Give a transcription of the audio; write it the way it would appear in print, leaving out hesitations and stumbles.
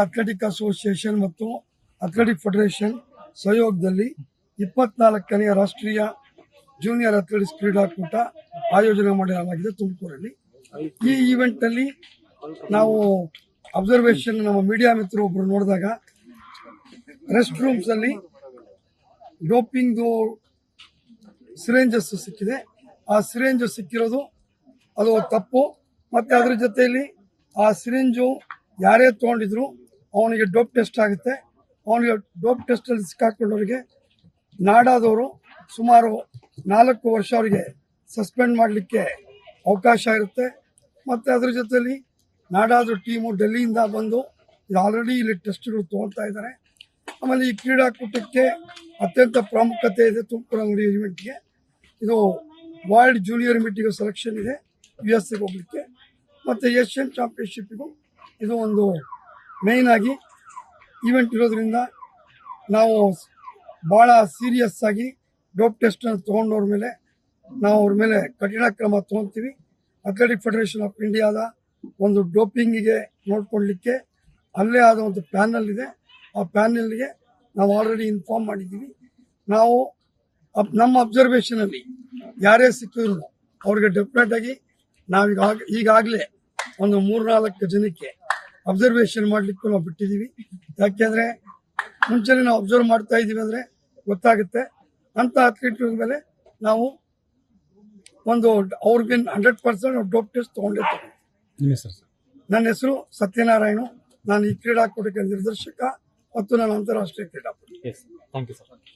Athletic association ಮತ್ತು athletic federation ಸಹಯೋಗದಲ್ಲಿ 24ನೇ ರಾಷ್ಟ್ರೀಯ ಜೂನಿಯರ್ ಅಥ್ಲೆಟಿಕ್ಸ್ ಕ್ರೀಡಾಕೂಟ ಆಯೋಜನೆ ಮಾಡಲಾಗಿದೆ ತುಮಕೂರಲ್ಲಿ. ಈ ಈವೆಂಟ್ ಅಲ್ಲಿ ನಾವು ಅಬ್ಸರ್ವೇಷನ್ ನಮ್ಮ ಮೀಡಿಯಾ ಮಿತ್ರರು ಒಬ್ರು ನೋಡಿದಾಗ ರೆಸ್ಟ್ ರೂಮ್ಸ್ ಅಲ್ಲಿ ಡೋಪಿಂಗ್ ಸಿರಿಂಜಸ್ ಸಿಕ್ಕಿದೆ. ಆ ಸಿರಿಂಜ್ ಸಿಕ್ಕಿರೋದು ಅದು ತಪ್ಪು. ಮತ್ತೆ ಅದ್ರ ಜೊತೆಯಲ್ಲಿ ಆ ಸಿರಿಂಜು ಯಾರೇ ತಗೊಂಡಿದ್ರು ಅವನಿಗೆ ಡೋಪ್ ಟೆಸ್ಟ್ ಆಗುತ್ತೆ. ಅವನಿಗೆ ಡೋಪ್ ಟೆಸ್ಟ್ ಅಲ್ಲಿ ಸಿಕ್ಕಾಕೊಂಡವರಿಗೆ ನಾಡಾದವರು ಸುಮಾರು 4 ವರ್ಷ ಅವರಿಗೆ ಸಸ್ಪೆಂಡ್ ಮಾಡಲಿಕ್ಕೆ ಅವಕಾಶ ಇರುತ್ತೆ. ಮತ್ತೆ ಅದ್ರ ಜೊತೆಯಲ್ಲಿ ನಾಡಾದ ಟೀಮು ಡೆಲ್ಲಿಯಿಂದ ಬಂದು ಇದು ಆಲ್ರೆಡಿ ಇಲ್ಲಿ ಟೆಸ್ಟ್ಗಳು ತಗೊಳ್ತಾ ಇದ್ದಾರೆ. ಆಮೇಲೆ ಈ ಕ್ರೀಡಾಕೂಟಕ್ಕೆ ಅತ್ಯಂತ ಪ್ರಾಮುಖ್ಯತೆ ಇದೆ. ತುಮಕೂರು ಅಂಗಡಿ ಇವೆಂಟ್ಗೆ ಇದು ವರ್ಲ್ಡ್ ಜೂನಿಯರ್ ಮೀಟಿಗೂ ಸೆಲೆಕ್ಷನ್ ಇದೆ, USA ಹೋಗ್ಲಿಕ್ಕೆ. ಮತ್ತು ಏಷ್ಯನ್ ಚಾಂಪಿಯನ್ಶಿಪ್ಪಿಗೂ ಇದು ಒಂದು ಮೇಯ್ನ್ ಆಗಿ ಈವೆಂಟ್ ಇರೋದ್ರಿಂದ ನಾವು ಭಾಳ ಸೀರಿಯಸ್ ಆಗಿ ಡೋಪ್ ಟೆಸ್ಟನ್ನು ತೊಗೊಂಡವ್ರ ಮೇಲೆ ನಾವು ಅವ್ರ ಮೇಲೆ ಕಠಿಣ ಕ್ರಮ ತೊಗೊತೀವಿ. ಅಥ್ಲೆಟಿಕ್ ಫೆಡರೇಷನ್ ಆಫ್ ಇಂಡಿಯಾದ ಒಂದು ಡೋಪಿಂಗಿಗೆ ನೋಡ್ಕೊಳ್ಳಲಿಕ್ಕೆ ಅಲ್ಲೇ ಆದ ಒಂದು ಪ್ಯಾನಲ್ ಇದೆ. ಆ ಪ್ಯಾನಲ್ಗೆ ನಾವು ಆಲ್ರೆಡಿ ಇನ್ಫಾರ್ಮ್ ಮಾಡಿದ್ದೀವಿ. ನಾವು ನಮ್ಮ ಅಬ್ಸರ್ವೇಷನಲ್ಲಿ ಯಾರೇ ಸಿಕ್ಕಿದ್ರು ಅವ್ರಿಗೆ ಡೆಫಿನೆಟ್ ಆಗಿ ಈಗಾಗಲೇ ಒಂದು 3-4 ಜನಕ್ಕೆ ಅಬ್ಸರ್ವೇಷನ್ ಮಾಡಲಿಕ್ಕೂ ನಾವು ಬಿಟ್ಟಿದ್ದೀವಿ. ಯಾಕೆಂದರೆ ಮುಂಚೆನೇ ನಾವು ಅಬ್ಸರ್ವ್ ಮಾಡ್ತಾ ಇದ್ದೀವಿ ಅಂದರೆ ಗೊತ್ತಾಗುತ್ತೆ. ಅಂಥ ಅಥ್ಲೀಟ್ ಮೇಲೆ ನಾವು ಒಂದು ಅವ್ರಿಗೆ 100% ಡೋಪ್ ಟೆಸ್ಟ್ ತೊಗೊಂಡಿರ್ತೀವಿ. ನನ್ನ ಹೆಸರು ಸತ್ಯನಾರಾಯಣ. ನಾನು ಈ ಕ್ರೀಡಾಕೂಟಕ್ಕೆ ನಿರ್ದೇಶಕ ಮತ್ತು ನಾನು ಅಂತಾರಾಷ್ಟ್ರೀಯ ಕ್ರೀಡಾಪಟು.